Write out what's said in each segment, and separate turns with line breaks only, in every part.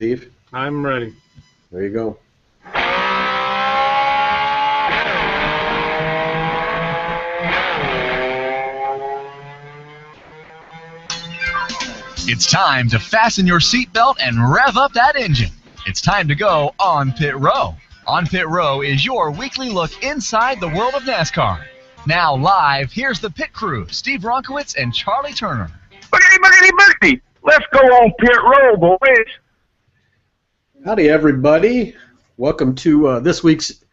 Steve?
I'm ready.
There you go.
It's time to fasten your seatbelt and rev up that engine. It's time to go on Pit Row. On Pit Row is your weekly look inside the world of NASCAR. Now live, here's the pit crew, Steve Ronkowitz and Charlie Turner.
Boogity, boogity, boogity. Let's go on Pit Row, boys.
Howdy, everybody. Welcome to this week's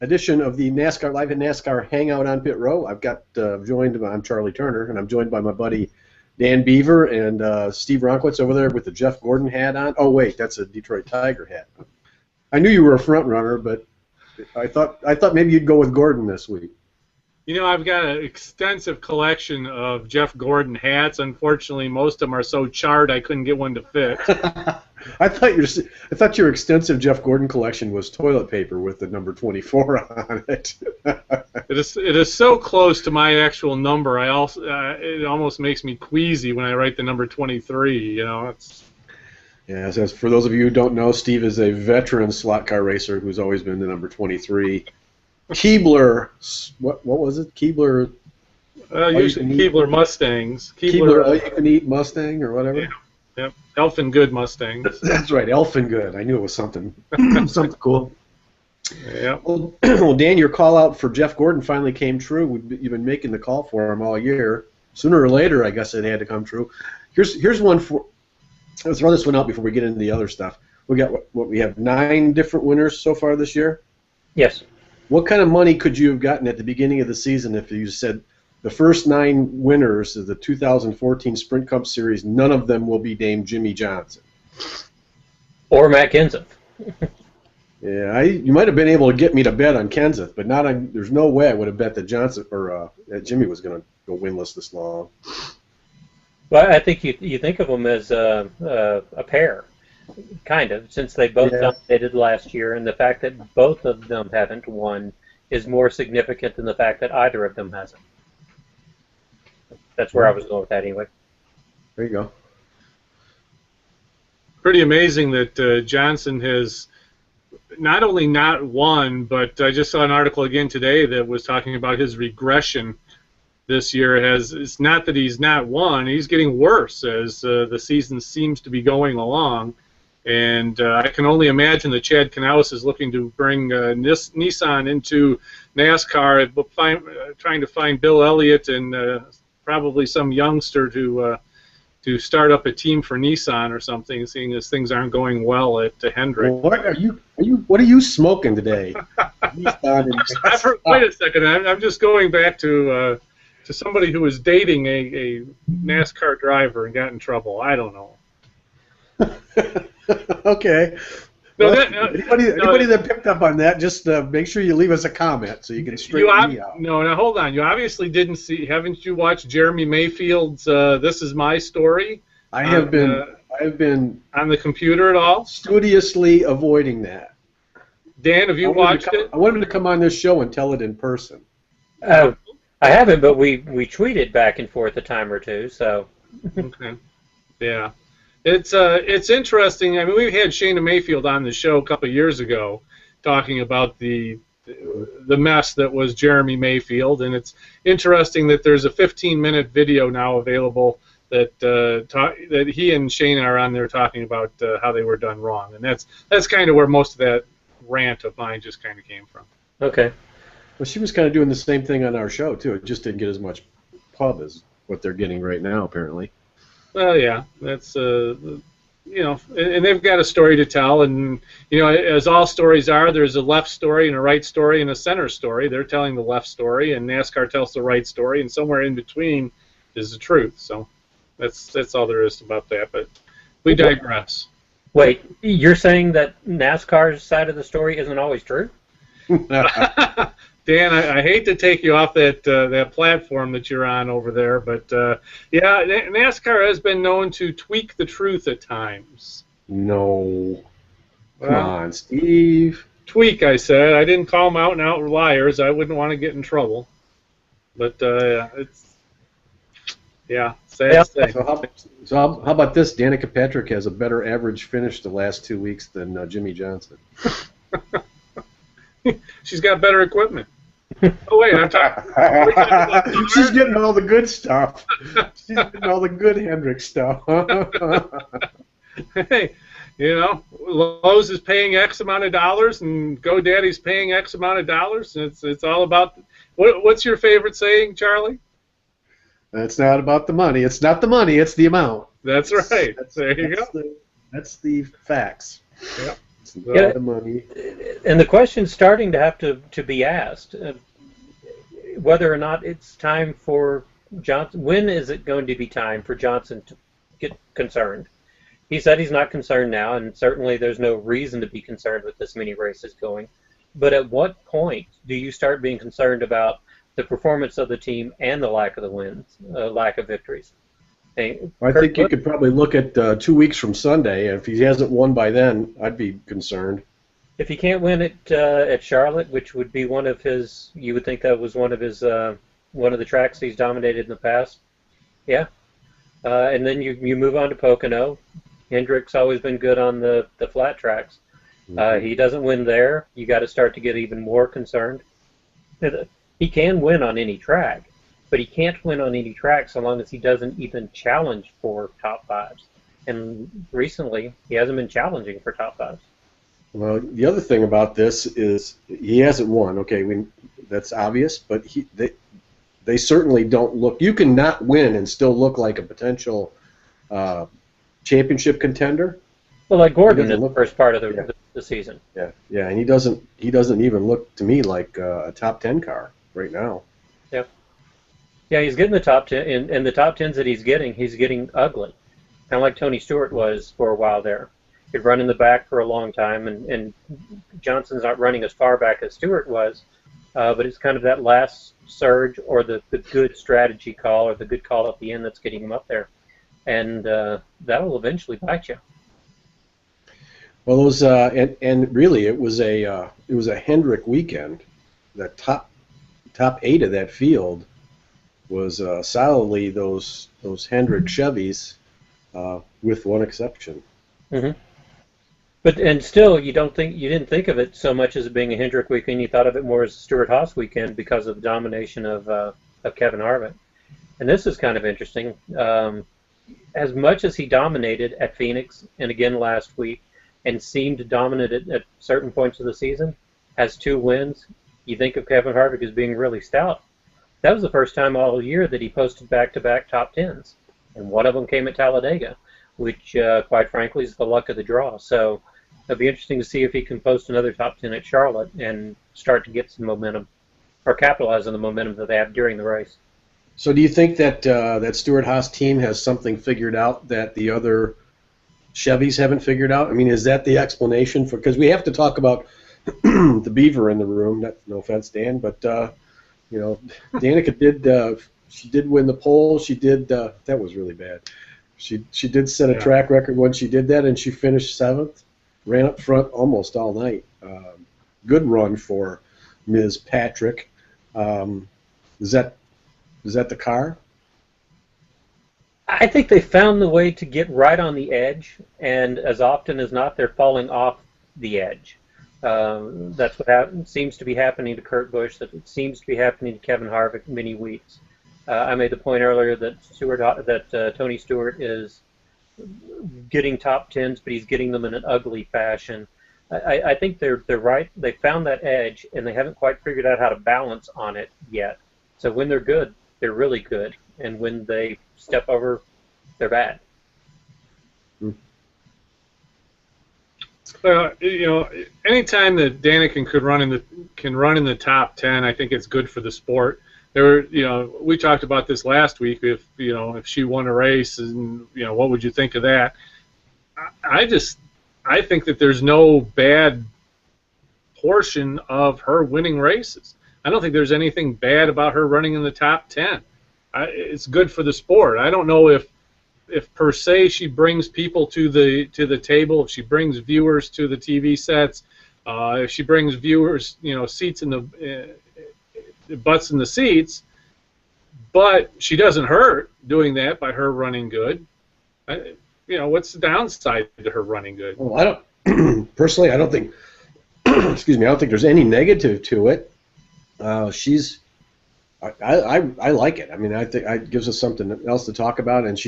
edition of the NASCAR Live at NASCAR Hangout on Pit Row. I've got I'm Charlie Turner, and I'm joined by my buddy Dan Beaver and Steve Ronkowitz over there with the Jeff Gordon hat on. Oh, wait, that's a Detroit Tiger hat. I knew you were a front runner, but I thought maybe you'd go with Gordon this week.
You know, I've got an extensive collection of Jeff Gordon hats. Unfortunately, most of them are so charred I couldn't get one to fit.
I thought your extensive Jeff Gordon collection was toilet paper with the number 24 on it.
It is so close to my actual number. It almost makes me queasy when I write the number 23. You know,
Yeah, so for those of you who don't know, Steve is a veteran slot car racer who's always been the number 23. Keebler, what was it? Keebler.
Usually Keebler Mustangs.
Keebler all-you-can-eat Mustang or whatever.
Yeah. Yep. Elfin Good Mustangs.
That's right, Elfin Good. I knew it was something something cool.
Yeah.
Well, Dan, your call out for Jeff Gordon finally came true. You've been making the call for him all year. Sooner or later, I guess it had to come true. Here's one for. Let's throw this one out before we get into the other stuff. We got what we have 9 different winners so far this year.
Yes.
What kind of money could you have gotten at the beginning of the season if you said the first 9 winners of the 2014 Sprint Cup Series, none of them will be named Jimmie Johnson?
Or Matt Kenseth.
Yeah, you might have been able to get me to bet on Kenseth, but not on. There's no way I would have bet that Johnson or that Jimmie was going to go winless this long.
Well, I think you think of them as a pair, kind of, since they both dominated last year, and the fact that both of them haven't won is more significant than the fact that either of them hasn't. That's where I was going with that anyway.
There you go.
Pretty amazing that Johnson has not only not won, but I just saw an article again today that was talking about his regression this year. It's not that he's not won, he's getting worse as the season seems to be going along. And I can only imagine that Chad Knaus is looking to bring Nissan into NASCAR, trying to find Bill Elliott and probably some youngster to start up a team for Nissan or something, seeing as things aren't going well at Hendrick.
Well, what are you smoking today?
Wait a second. I'm just going back to somebody who was dating a NASCAR driver and got in trouble. I don't know.
Okay.
No,
anybody that picked up on that, just make sure you leave us a comment so you can straighten me out.
No, now hold on. You obviously didn't see. Haven't you watched Jeremy Mayfield's "This Is My Story"?
I have been
on the computer at all.
Studiously avoiding that.
Dan, have you watched it?
I wanted to come on this show and tell it in person.
I haven't, but we tweeted back and forth a time or two. So.
Okay. Yeah. It's interesting. I mean, we had Shayna Mayfield on the show a couple of years ago talking about the mess that was Jeremy Mayfield, and it's interesting that there's a 15-minute video now available that he and Shayna are on there talking about how they were done wrong, and that's kind of where most of that rant of mine just kind of came from.
Okay.
Well, she was kind of doing the same thing on our show too. It just didn't get as much pub as what they're getting right now, apparently.
Well, yeah, that's and they've got a story to tell, and as all stories are, there's a left story and a right story and a center story. They're telling the left story, and NASCAR tells the right story, and somewhere in between is the truth. So that's all there is about that. But we digress.
Wait, you're saying that NASCAR's side of the story isn't always true?
Dan, I hate to take you off that platform that you're on over there, but yeah, NASCAR has been known to tweak the truth at times.
No. Come on, Steve.
Tweak, I said. I didn't call them out and out liars. I wouldn't want to get in trouble. But Yeah, sad.
So how about this? Danica Patrick has a better average finish the last 2 weeks than Jimmie Johnson.
She's got better equipment. Oh wait, I'm talking.
She's getting all the good stuff. She's getting all the good Hendrick stuff.
Hey, you know, Lowe's is paying X amount of dollars, and GoDaddy's paying X amount of dollars. And it's all about. What's your favorite saying, Charlie?
It's not about the money. It's not the money. It's the amount.
That's right. There you go.
That's the facts.
Yep.
It's not the money.
And the question's starting to have to be asked, whether or not it's time for Johnson. When is it going to be time for Johnson to get concerned? He said he's not concerned now, and certainly there's no reason to be concerned with this many races going. But at what point do you start being concerned about the performance of the team and the lack of the wins, lack of victories?
I think you could probably look at 2 weeks from Sunday. If he hasn't won by then, I'd be concerned.
If he can't win at Charlotte, which would be one of his, you would think that was one of his one of the tracks he's dominated in the past. Yeah, and then you move on to Pocono. Hendrick's always been good on the flat tracks. He doesn't win there. You got to start to get even more concerned. He can win on any track, but he can't win on any track so long as he doesn't even challenge for top fives. And recently, he hasn't been challenging for top fives.
Well, the other thing about this is he hasn't won. Okay, that's obvious, but they certainly don't look. You can not win and still look like a potential championship contender.
Well, like Gordon in the first part of the season.
Yeah, and he doesn't even look to me like a top 10 car right now.
Yeah, he's getting the top 10, and the top 10s that he's getting ugly, kind of like Tony Stewart was for a while there. He'd run in the back for a long time, and Johnson's not running as far back as Stewart was, but it's kind of that last surge or the good strategy call or the good call at the end that's getting him up there, and that'll eventually bite you.
Well, those and really it was a Hendrick weekend. The top 8 of that field was solidly those Hendrick Chevys, with one exception.
Mm-hmm. But still, you didn't think of it so much as it being a Hendrick weekend. You thought of it more as a Stewart-Haas weekend because of the domination of Kevin Harvick. And this is kind of interesting. As much as he dominated at Phoenix and again last week, and seemed dominant at certain points of the season, has 2 wins, you think of Kevin Harvick as being really stout. That was the first time all year that he posted back-to-back top 10s, and one of them came at Talladega, which, quite frankly, is the luck of the draw. So it'll be interesting to see if he can post another top 10 at Charlotte and start to get some momentum, or capitalize on the momentum that they have during the race.
So do you think that that Stewart-Haas team has something figured out that the other Chevys haven't figured out? I mean, is that the explanation for? Because we have to talk about the beaver in the room. No offense, Dan, but Danica did win the pole. She did. That was really bad. She did set a track record when she did that, and she finished 7th. Ran up front almost all night. Good run for Ms. Patrick. Is that the car?
I think they found the way to get right on the edge, and as often as not, they're falling off the edge. That's what seems to be happening to Kurt Busch. That it seems to be happening to Kevin Harvick many weeks. I made the point earlier that Tony Stewart is getting top 10s, but he's getting them in an ugly fashion. I think they're right. They found that edge, and they haven't quite figured out how to balance on it yet. So when they're good, they're really good, and when they step over, they're bad.
Anytime that Danica can run in the top 10, I think it's good for the sport. We talked about this last week. If she won a race, and what would you think of that? I think that there's no bad portion of her winning races. I don't think there's anything bad about her running in the top 10. It's good for the sport. I don't know if per se she brings people to the table, if she brings viewers to the TV sets, if she brings viewers, seats in the butts in the seats. but she doesn't hurt doing that by her running good. What's the downside to her running good?
Well, I don't personally. I don't think. Excuse me. I don't think there's any negative to it. She's. I like it. I mean, I think it gives us something else to talk about, and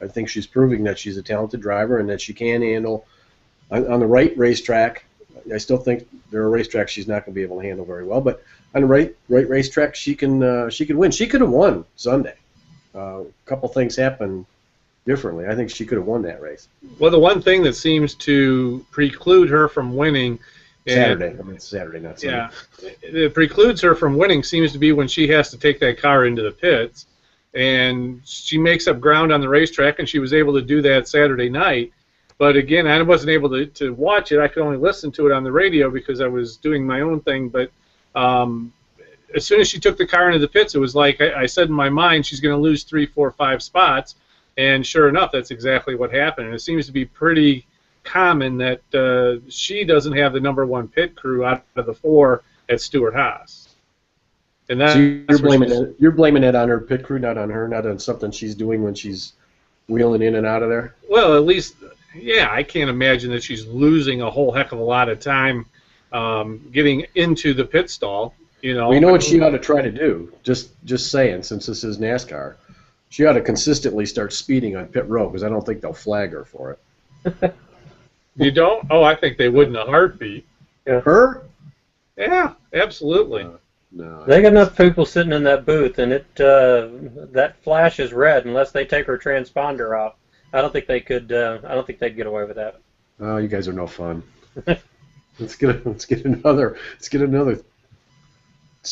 I think she's proving that she's a talented driver and that she can handle on the right racetrack. I still think there are racetracks she's not going to be able to handle very well, but on the right racetrack she can win. She could have won Sunday. A couple things happened differently. I think she could have won that race.
Well, the one thing that seems to preclude her from winning
Saturday, it's Saturday, not Sunday.
Yeah, it precludes her from winning seems to be when she has to take that car into the pits, and she makes up ground on the racetrack, and she was able to do that Saturday night. But again, I wasn't able to watch it. I could only listen to it on the radio because I was doing my own thing. But as soon as she took the car into the pits, it was like I said in my mind, she's going to lose 3, 4, 5 spots. And sure enough, that's exactly what happened. And it seems to be pretty common that she doesn't have the number 1 pit crew out of the 4 at Stewart-Haas. And that,
so you're blaming it on her pit crew, not on her, not on something she's doing when she's wheeling in and out of there?
Well, at least, yeah, I can't imagine that she's losing a whole heck of a lot of time getting into the pit stall.
Well, you know what she ought to try to do? Just saying, since this is NASCAR, she ought to consistently start speeding on pit road because I don't think they'll flag her for it.
You don't? Oh, I think they would in a heartbeat.
Yeah.
Her?
Yeah, absolutely.
No.
They got enough people sitting in that booth, and that flash is red unless they take her transponder off. I don't think they could. I don't think they'd get away with that.
Oh, you guys are no fun. Let's get another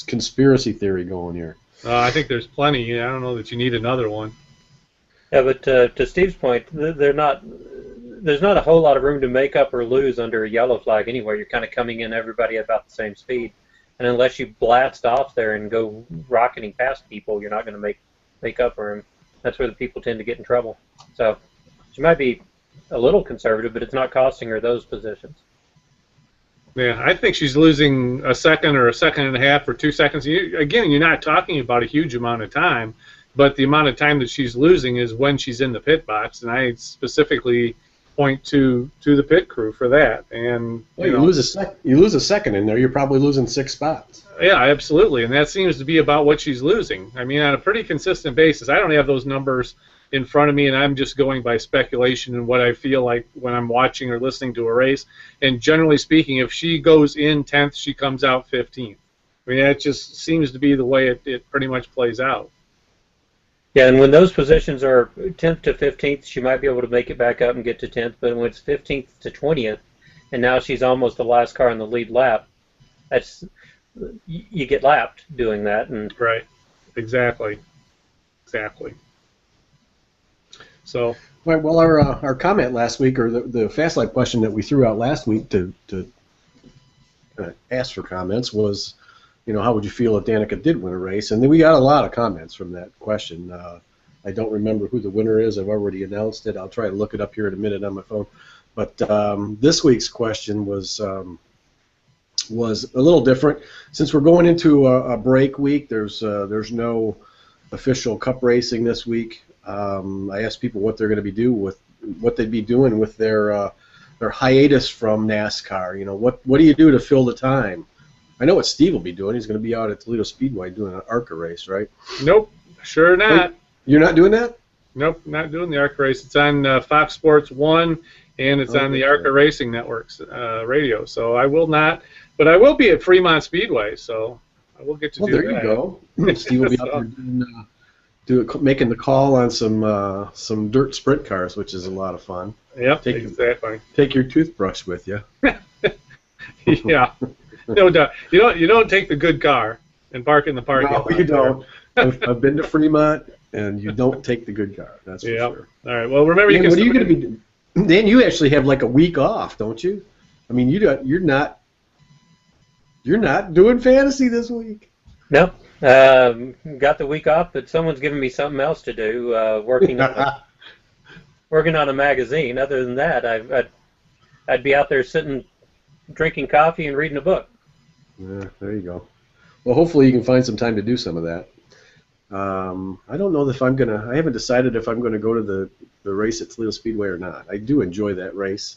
conspiracy theory going here.
I think there's plenty. I don't know that you need another one.
Yeah, but to Steve's point, there's not a whole lot of room to make up or lose under a yellow flag anyway. You're kind of coming in everybody at about the same speed. And unless you blast off there and go rocketing past people, you're not going to make up room. That's where the people tend to get in trouble. So she might be a little conservative, but it's not costing her those positions.
Yeah, I think she's losing a second or a second and a half or 2 seconds. Again, you're not talking about a huge amount of time, but the amount of time that she's losing is when she's in the pit box, and I specifically point to the pit crew for that. And
you lose a second in there, you're probably losing 6 spots.
Yeah, absolutely, and that seems to be about what she's losing. I mean, on a pretty consistent basis. I don't have those numbers in front of me, and I'm just going by speculation and what I feel like when I'm watching or listening to a race. And generally speaking, if she goes in 10th, she comes out 15th. I mean, that just seems to be the way it pretty much plays out.
Yeah, and when those positions are 10th to 15th, she might be able to make it back up and get to 10th. But when it's 15th to 20th, and now she's almost the last car in the lead lap, you get lapped doing that. And
right, exactly. So,
right, well, our comment last week, or the Fast Lap question that we threw out last week to ask for comments was, how would you feel if Danica did win a race? And then we got a lot of comments from that question. I don't remember who the winner is. I've already announced it. I'll try to look it up here in a minute on my phone. But this week's question was a little different. Since we're going into a break week, there's no official Cup racing this week. I asked people what they're going to be doing with their hiatus from NASCAR. What do you do to fill the time? I know what Steve will be doing. He's going to be out at Toledo Speedway doing an ARCA race, right?
Nope, sure not.
Wait, you're not doing that?
Nope, not doing the ARCA race. It's on Fox Sports 1, and it's on the ARCA Racing Network's radio. So I will not, but I will be at Fremont Speedway, so I will get to do that.
There you go. Steve will be out there making the call on some dirt sprint cars, which is a lot of fun.
Yep, exactly.
Take your toothbrush with you.
Yeah. No doubt. You don't take the good car and park in the parking lot.
No, you don't. I've been to Fremont, and you don't take the good car. That's for sure.
All right. Well, remember,
Dan, what are you going to be doing? Dan, you actually have like a week off, don't you? I mean, you're not doing fantasy this week.
No. Got the week off, but someone's giving me something else to do. Working on a magazine. Other than that, I'd be out there sitting, drinking coffee and reading a book.
Yeah, there you go. Well, hopefully you can find some time to do some of that. I don't know if I'm gonna. I haven't decided if I'm gonna go to the race at Toledo Speedway or not. I do enjoy that race,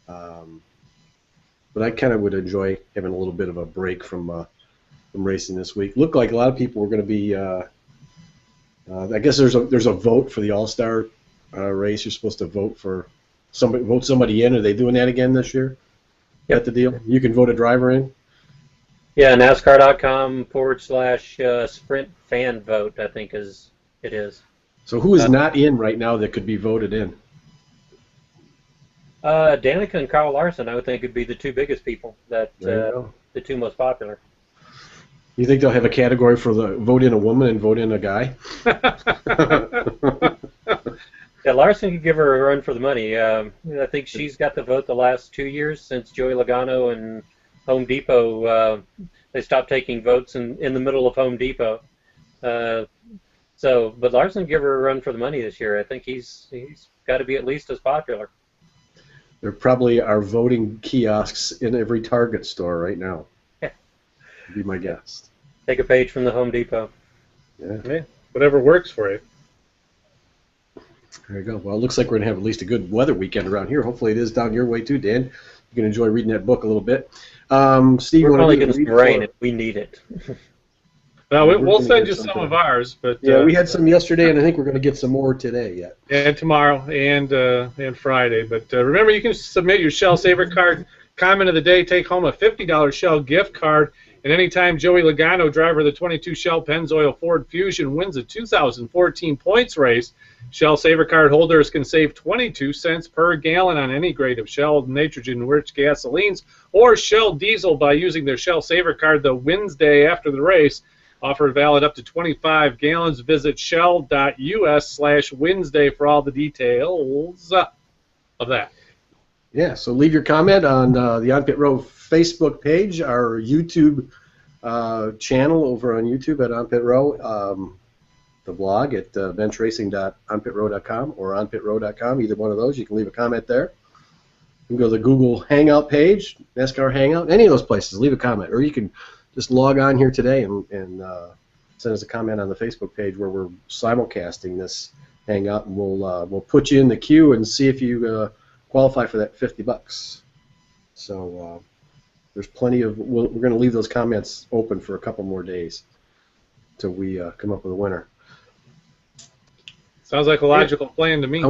but I kind of would enjoy having a little bit of a break from racing this week. Looked like a lot of people were going to be. I guess there's a vote for the All-Star race. You're supposed to vote somebody in. Are they doing that again this year?
Yep.
That the deal? You can vote a driver in.
Yeah, NASCAR.com/sprint fan vote, I think it is.
So who is not in right now that could be voted in?
Danica and Kyle Larson, I would think, would be the two biggest people, the two most popular.
You think they'll have a category for the vote in a woman and vote in a guy?
Yeah, Larson could give her a run for the money. I think she's got the vote the last 2 years since Joey Logano and Home Depot. They stopped taking votes in the middle of Home Depot. But Larson give her a run for the money this year. I think he's got to be at least as popular.
There probably are voting kiosks in every Target store right now.
Yeah.
Would be my guess.
Take a page from the Home Depot.
Yeah, whatever works for you.
There you go. Well, it looks like we're going to have at least a good weather weekend around here. Hopefully it is down your way too, Dan. You can enjoy reading that book a little bit. Steve,
we're probably getting some rain if we need it.
We'll send you some of ours, but
yeah, we had some yesterday, and I think we're going to get some more today yet.
And tomorrow and Friday. But remember, you can submit your Shell Saver Card comment of the day, take home a $50 Shell gift card, and anytime Joey Logano, driver of the 22 Shell Pennzoil Ford Fusion, wins a 2014 points race, Shell Saver Card holders can save 22 cents per gallon on any grade of Shell nitrogen-rich gasolines or Shell diesel by using their Shell Saver Card the Wednesday after the race. Offer valid up to 25 gallons. Visit shell.us/Wednesday for all the details of that.
Yeah, so leave your comment on the On Pit Row Facebook page, our YouTube channel over on YouTube at On Pit Row, the blog at benchracing.onpitrow.com or onpitrow.com, either one of those. You can leave a comment there. You can go to the Google Hangout page, NASCAR Hangout, any of those places. Leave a comment, or you can just log on here today and send us a comment on the Facebook page where we're simulcasting this Hangout, and we'll put you in the queue and see if you qualify for that $50. So there's plenty of. We're going to leave those comments open for a couple more days till we come up with a winner.
Sounds like a logical plan to me.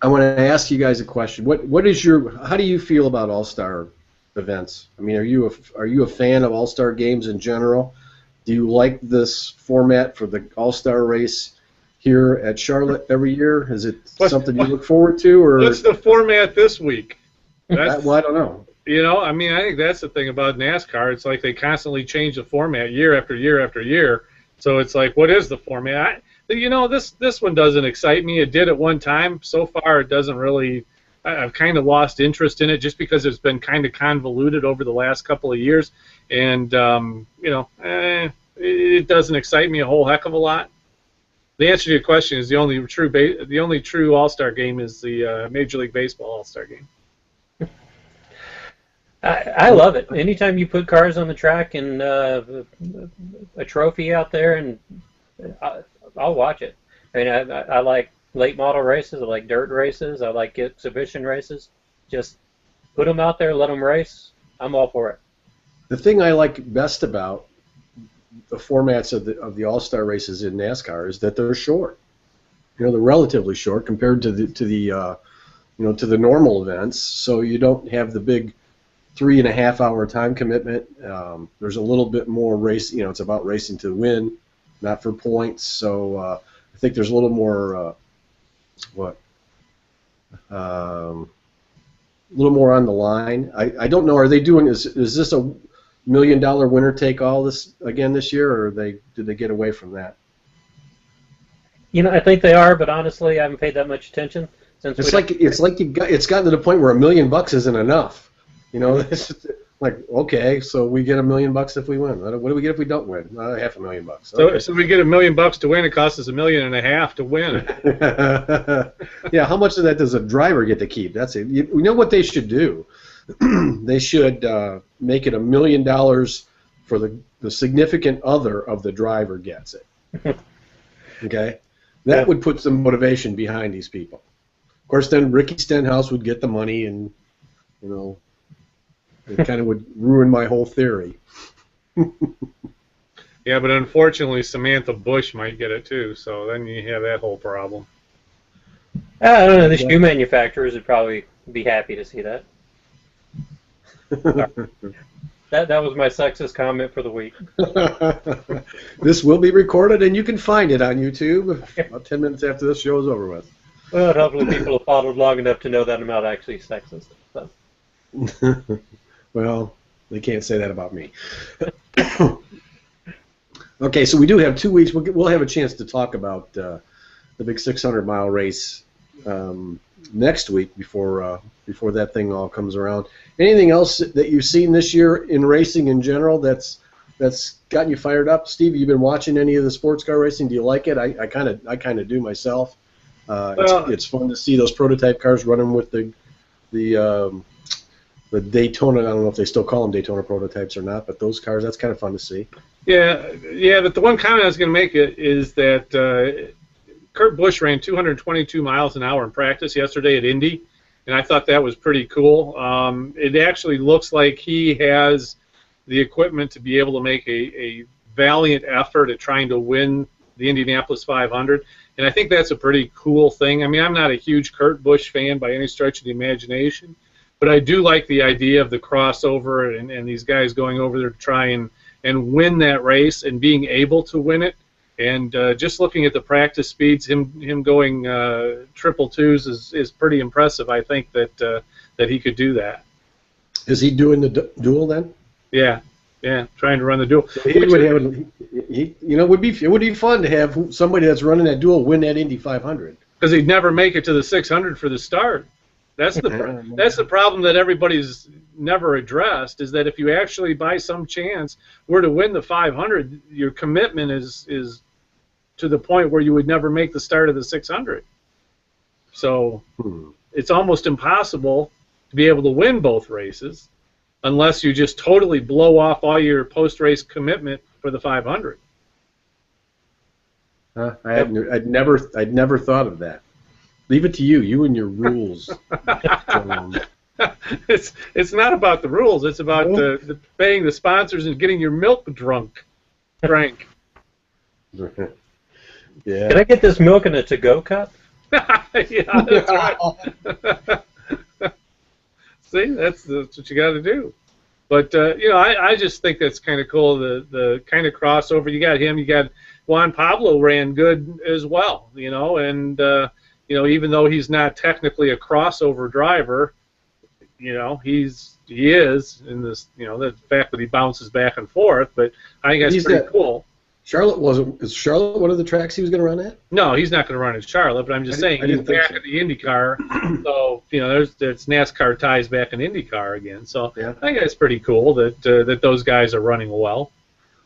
I want to ask you guys a question. How do you feel about All-Star events? I mean, are you a fan of All-Star games in general? Do you like this format for the All-Star race here at Charlotte every year? Is it something you look forward to, or
what's the format this week?
Well, I don't know.
I mean, I think that's the thing about NASCAR. It's like they constantly change the format year after year after year. So it's like, what is the format? This one doesn't excite me. It did at one time. So far, it doesn't really. I've kind of lost interest in it just because it's been kind of convoluted over the last couple of years, and it doesn't excite me a whole heck of a lot. The answer to your question is the only true All-Star game is the Major League Baseball All-Star game.
I love it. Anytime you put cars on the track and a trophy out there, and I'll watch it. I mean, I like late model races. I like dirt races. I like exhibition races. Just put them out there, let them race. I'm all for it.
The thing I like best about the formats of the All-Star races in NASCAR is that they're short. They're relatively short compared to the normal events. So you don't have the big 3.5-hour time commitment. There's a little bit more race. It's about racing to win, not for points. So I think there's a little more. A little more on the line. I don't know. Are they doing? Is this a $1 million winner take all this again this year, or did they get away from that?
I think they are, but honestly, I haven't paid that much attention since.
It's gotten to the point where $1 million isn't enough. It's like, okay, so we get $1 million if we win. What do we get if we don't win? $500,000. Okay.
So we get $1 million to win. It costs us $1.5 million to win.
Yeah, how much of that does a driver get to keep? That's it. You know what they should do? They should make it $1 million for the significant other of the driver gets it. Okay, that would put some motivation behind these people. Of course, then Ricky Stenhouse would get the money, and it kind of would ruin my whole theory.
Yeah, but unfortunately, Samantha Bush might get it too. So then you have that whole problem.
I don't know. The shoe manufacturers would probably be happy to see that. That was my sexist comment for the week.
This will be recorded, and you can find it on YouTube about 10 minutes after this show is over with.
Well, hopefully people have followed long enough to know that I'm not actually sexist. So.
Well, they can't say that about me. Okay, so we do have 2 weeks. We'll have a chance to talk about the big 600-mile race next week before that thing all comes around. Anything else that you've seen this year in racing in general that's gotten you fired up? Steve, you've been watching any of the sports car racing? Do you like it? I kind of do myself. It's fun to see those prototype cars running with the Daytona. I don't know if they still call them Daytona prototypes or not, but those cars, that's kind of fun to see.
Yeah. But the one comment I was going to make is that Kurt Busch ran 222 miles an hour in practice yesterday at Indy, and I thought that was pretty cool. It actually looks like he has the equipment to be able to make a valiant effort at trying to win the Indianapolis 500, and I think that's a pretty cool thing. I mean, I'm not a huge Kurt Busch fan by any stretch of the imagination, but I do like the idea of the crossover and these guys going over there to try and win that race and being able to win it. And just looking at the practice speeds, him going triple twos is pretty impressive. I think that he could do that.
Is he doing the duel then?
Yeah, trying to run the duel.
So it would be fun to have somebody that's running that duel win that Indy 500.
Because he'd never make it to the 600 for the start. That's the problem that everybody's never addressed, is that if you actually by some chance were to win the 500, your commitment is to the point where you would never make the start of the 600. So it's almost impossible to be able to win both races unless you just totally blow off all your post-race commitment for the 500.
I'd never thought of that. Leave it to you. You and your rules.
It's not about the rules. It's about the paying the sponsors and getting your milk drank.
Yeah.
Can I get this milk in a to-go cup?
Yeah, that's right. See, that's what you got to do. But I just think that's kind of cool. The kind of crossover. You got him. You got Juan Pablo ran good as well. And even though he's not technically a crossover driver, he is in this. The fact that he bounces back and forth. But I think that's pretty cool.
Is Charlotte one of the tracks he was going to run at?
No, he's not going to run at Charlotte, but I'm just saying he's back at the IndyCar. So, there's NASCAR ties back in IndyCar again. So I think that's pretty cool that those guys are running well.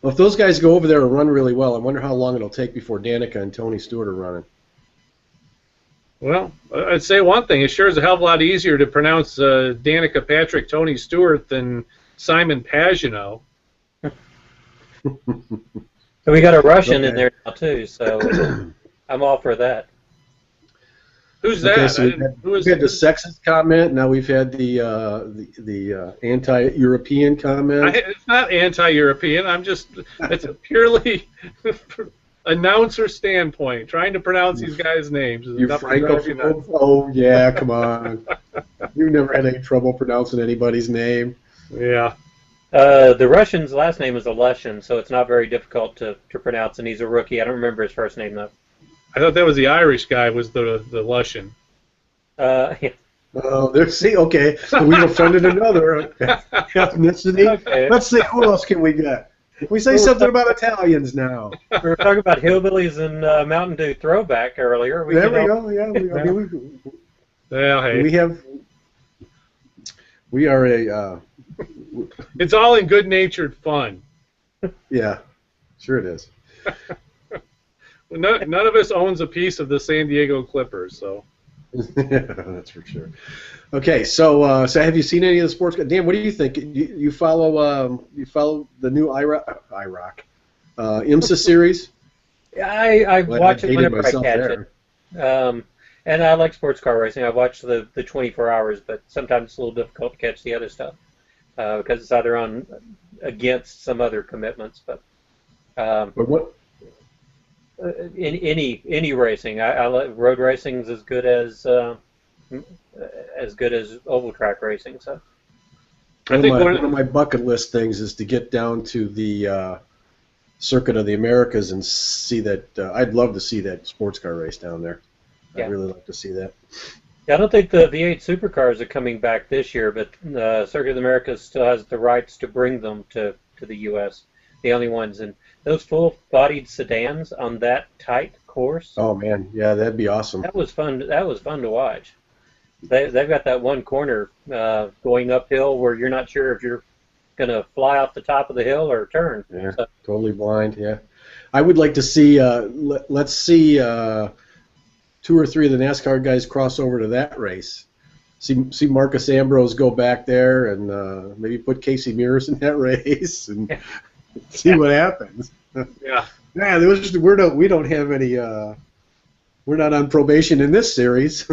Well, if those guys go over there and run really well, I wonder how long it'll take before Danica and Tony Stewart are running.
Well, I'd say one thing. It sure is a hell of a lot easier to pronounce Danica Patrick, Tony Stewart than Simon Pagenaud.
So we got a Russian in there now too, so I'm all for that.
Who's that?
So we've had the sexist comment. Now we've had the anti-European comment.
It's not anti-European. It's a purely announcer standpoint. Trying to pronounce these guys' names.
You Francophobe? Oh yeah, come on. You never had any trouble pronouncing anybody's name.
Yeah.
The Russian's last name is Alushin, so it's not very difficult to pronounce, and he's a rookie. I don't remember his first name, though.
I thought that was the Irish guy, was the Lushin.
Yeah.
Oh, see, okay. So we offended another ethnicity. Okay. Let's see, who else can we get? We say something about Italians now.
We were talking about hillbillies and Mountain Dew throwback earlier.
There we go, yeah.
Well, hey.
We are a...
It's all in good-natured fun.
Yeah, sure it is.
None of us owns a piece of the San Diego Clippers, so.
Yeah, that's for sure. Okay, so have you seen any of the sports? Dan, what do you think? You follow the new IMSA series?
I
Well,
watch
I
it
hated
whenever I
myself
catch
there.
it. And I like sports car racing. I watch the 24 hours, but sometimes it's a little difficult to catch the other stuff because it's either on against some other commitments. But
But what?
in any racing, I like road racing is as good as oval track racing. So
I think
One of my bucket list things is to get down to the Circuit of the Americas and see that. I'd love to see that sports car race down there.
Yeah.
I'd really like to see that.
yeah, I don't think the V8 supercars are coming back this year, but Circuit of the Americas still has the rights to bring them to the U.S. The only ones, and those full-bodied sedans on that tight course.
Oh man, yeah, that'd be awesome.
That was fun. That was fun to watch. They've got that one corner going uphill where you're not sure if you're going to fly off the top of the hill or turn.
Yeah,
So,
totally blind. Yeah, I would like to see. Let's see 2 or 3 of the NASCAR guys cross over to that race. See Marcus Ambrose go back there and maybe put Casey Mears in that race and see what happens.
yeah.
Yeah, we don't have any. We're not on probation in this series.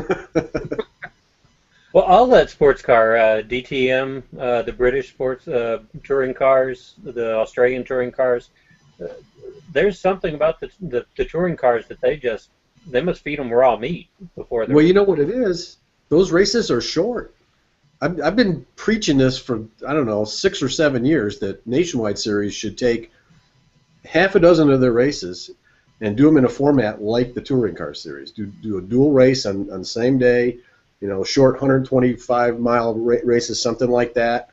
well, all that sports car, DTM, the British sports touring cars, the Australian touring cars. There's something about the touring cars that they must feed them raw meat before they're.
Well, you know what it is? Those races are short. I've been preaching this for, I don't know, 6 or 7 years that Nationwide Series should take half a dozen of their races and do them in a format like the Touring Car Series. Do a dual race on the same day, short 125-mile races, something like that,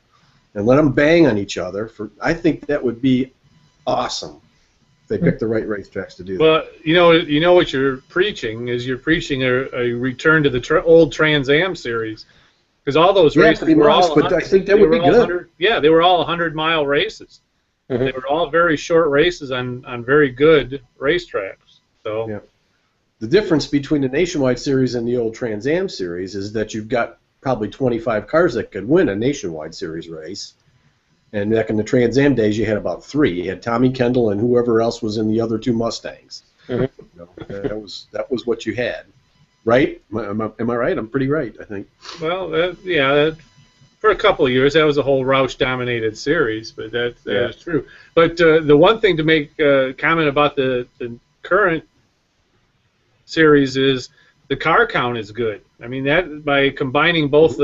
and let them bang on each other. I think that would be awesome. They pick the right racetracks to do that.
Well, you know what you're preaching is you're preaching a return to the old Trans Am series, because all those races were all.
But I think that would be good.
Yeah, they were all 100-mile races.
Mm-hmm.
They were all very short races on very good racetracks. So.
Yeah. The difference between the Nationwide Series and the old Trans Am Series is that you've got probably 25 cars that could win a Nationwide Series race. And back in the Trans Am days, you had about 3. You had Tommy Kendall and whoever else was in the other 2 Mustangs.
Mm-hmm.
That was what you had, right? Am I right? I'm pretty right, I think.
Well, for a couple of years, that was a whole Roush-dominated series, but that is true. But the one thing to make comment about the current series is the car count is good. I mean, that by combining both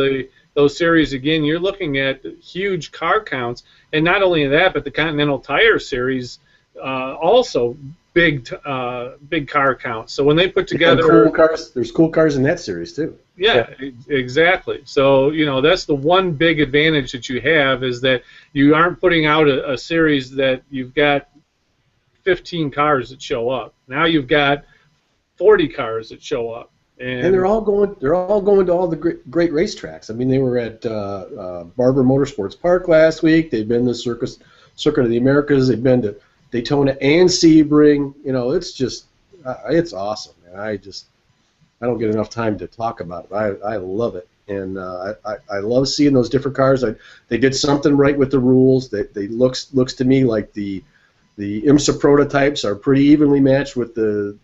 those series again, you're looking at huge car counts, and not only that, but the Continental Tire Series also big car counts. So when they put together
cool cars, there's cool cars in that series too.
Yeah, exactly. So that's the one big advantage that you have is that you aren't putting out a series that you've got 15 cars that show up. Now you've got 40 cars that show up. And
they're all going to all the great racetracks. I mean, they were at Barber Motorsports Park last week. They've been to Circuit of the Americas. They've been to Daytona and Sebring. It's just it's awesome. Man. I don't get enough time to talk about it. I love it, and I love seeing those different cars. They did something right with the rules. They looks to me like the IMSA prototypes are pretty evenly matched with the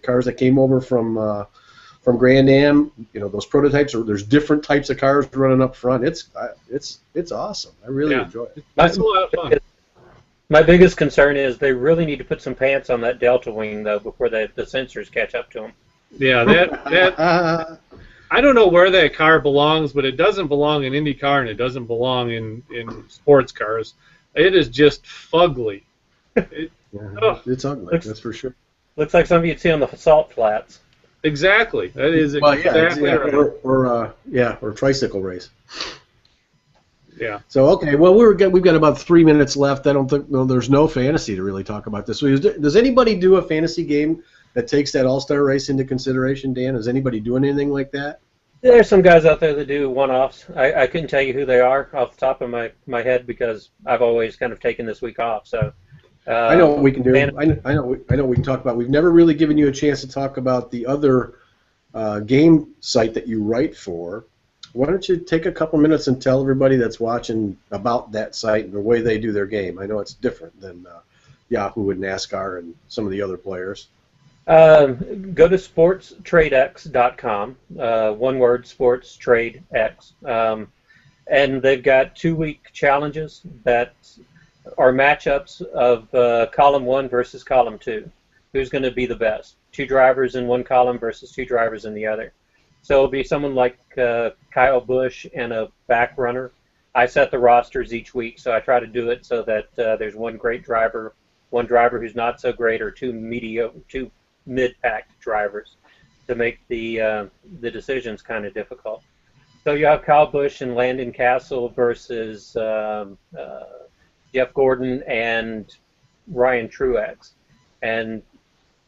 cars that came over from Grand Am. Those prototypes there's different types of cars running up front. It's awesome. I really enjoy it.
That's a lot of fun.
My biggest concern is they really need to put some pants on that Delta wing though before the sensors catch up to them.
Yeah, that I don't know where that car belongs, but it doesn't belong in IndyCar and it doesn't belong in sports cars. It is just fugly.
It's ugly. That's for sure.
Looks like something you'd see on the salt flats.
Exactly. That is exactly right.
Or tricycle race.
Yeah.
So okay, well we've got about 3 minutes left. I don't think there's no fantasy to really talk about this week. Does anybody do a fantasy game that takes that All-Star race into consideration, Dan? Is anybody doing anything like that?
There's some guys out there that do one-offs. I couldn't tell you who they are off the top of my head because I've always kind of taken this week off. So
I know what we can do. I know what we can talk about. We've never really given you a chance to talk about the other game site that you write for. Why don't you take a couple minutes and tell everybody that's watching about that site and the way they do their game? I know it's different than Yahoo and NASCAR and some of the other players?
Go to sportstradex.com. One word, sportstradex. And they've got 2-week challenges that are matchups of column 1 versus column 2. Who's going to be the best? 2 drivers in one column versus 2 drivers in the other. So it'll be someone like Kyle Busch and a back runner. I set the rosters each week, so I try to do it so that there's one great driver, one driver who's not so great, or 2 mid-packed drivers to make the decisions kind of difficult. So you have Kyle Busch and Landon Castle versus Jeff Gordon and Ryan Truex, and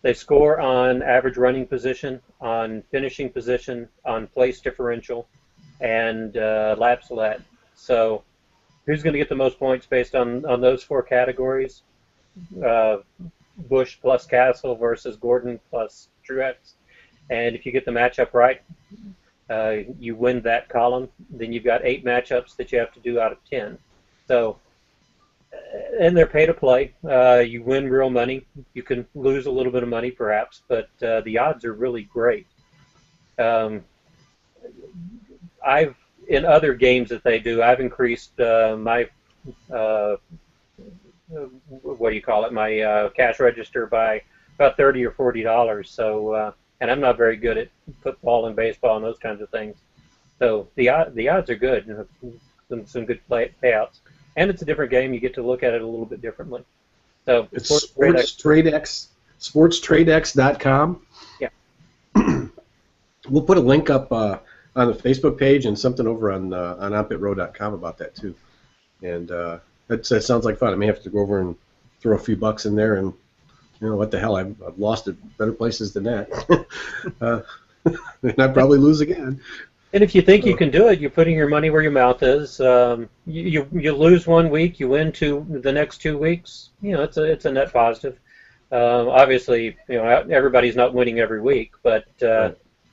they score on average running position, on finishing position, on place differential, and laps led. So who's going to get the most points based on those 4 categories? Busch plus Castle versus Gordon plus Truex. And if you get the matchup right, you win that column. Then you've got 8 matchups that you have to do out of 10. So, and they're pay to play. You win real money. You can lose a little bit of money perhaps, but the odds are really great. In other games that they do, I've increased my my cash register by about $30 or $40. So, and I'm not very good at football and baseball and those kinds of things. So the odds are good. Some good payouts, and it's a different game. You get to look at it a little bit differently. So
it's sportstradex.com.
Yeah.
We'll put a link up on the Facebook page and something over on onpitrow.com about that too. And that sounds like fun. I may have to go over and throw a few bucks in there, and you know what the hell, I've lost at better places than that. And I probably lose again.
And if you think you can do it, you're putting your money where your mouth is. You lose 1 week, you win the next 2 weeks. You know, it's a net positive. Obviously, you know, everybody's not winning every week, but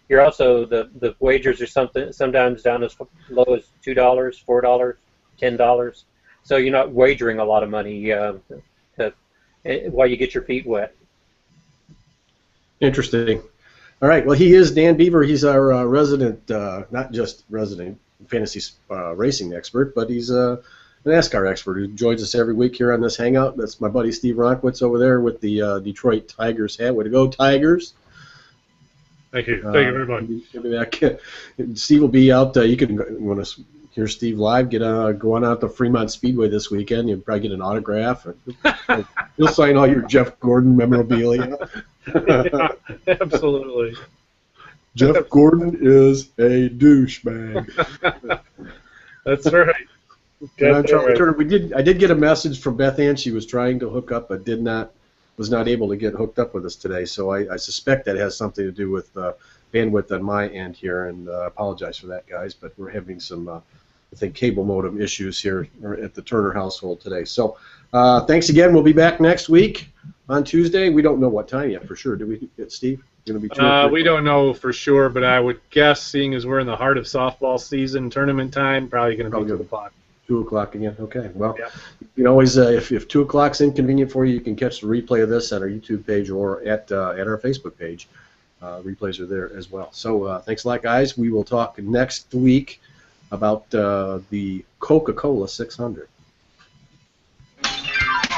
you're also the wagers are sometimes down as low as $2, $4, $10. So you're not wagering a lot of money while you get your feet wet.
Interesting. All right. Well, he is Dan Beaver. He's our resident, not just resident fantasy racing expert, but he's a NASCAR expert who joins us every week here on this Hangout. That's my buddy Steve Ronkwitz over there with the Detroit Tigers hat. Way to go, Tigers!
Thank you. Thank you very much.
Steve will be out. You want to hear Steve live? Go on out to Fremont Speedway this weekend. You'll probably get an autograph. He'll sign all your Jeff Gordon memorabilia.
Yeah, absolutely.
Jeff Gordon is a douchebag.
That's right.
And I'm Charlie Turner. I did get a message from Beth Ann. She was trying to hook up, but was not able to get hooked up with us today. So I suspect that has something to do with bandwidth on my end here, and I apologize for that, guys. But we're having some, I think, cable modem issues here at the Turner household today. So thanks again. We'll be back next week on Tuesday. We don't know what time yet for sure. Do we, Steve? Going to be 2 or 3?
We don't know for sure, but I would guess, seeing as we're in the heart of softball season, tournament time, probably going to be 2 o'clock.
2 o'clock again. Okay. Well,
yeah.
You can always, if 2 o'clock's inconvenient for you, you can catch the replay of this at our YouTube page or at our Facebook page. Replays are there as well. So thanks a lot, guys. We will talk next week about the Coca-Cola 600.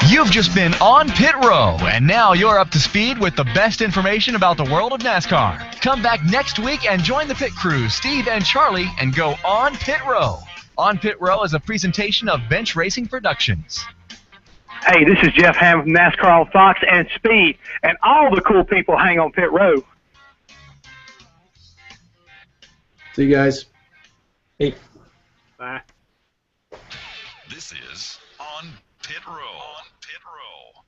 You've just been on Pit Row, and now you're up to speed with the best information about the world of NASCAR. Come back next week and join the pit crew, Steve and Charlie, and go on Pit Row. On Pit Row is a presentation of Bench Racing Productions.
Hey, this is Jeff Hamm from NASCAR on Fox and Speed, and all the cool people hang on Pit Row.
See you guys.
Hey.
Bye.
This is On Pit Row. On Pit Row.